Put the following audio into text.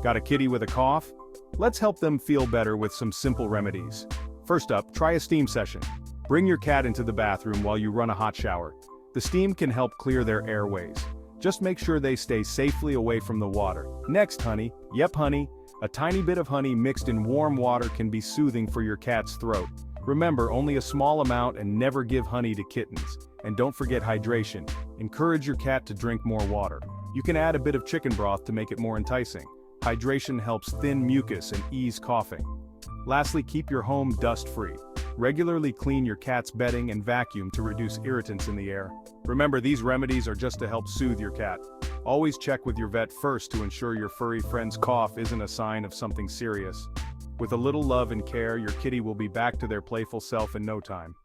Got a kitty with a cough? Let's help them feel better with some simple remedies. First up, try a steam session. Bring your cat into the bathroom while you run a hot shower. The steam can help clear their airways. Just make sure they stay safely away from the water. Next, honey. Yep, honey. A tiny bit of honey mixed in warm water can be soothing for your cat's throat. Remember, only a small amount and never give honey to kittens. And don't forget hydration. Encourage your cat to drink more water. You can add a bit of chicken broth to make it more enticing. Hydration helps thin mucus and ease coughing. Lastly, keep your home dust-free. Regularly clean your cat's bedding and vacuum to reduce irritants in the air. Remember, these remedies are just to help soothe your cat. Always check with your vet first to ensure your furry friend's cough isn't a sign of something serious. With a little love and care, your kitty will be back to their playful self in no time.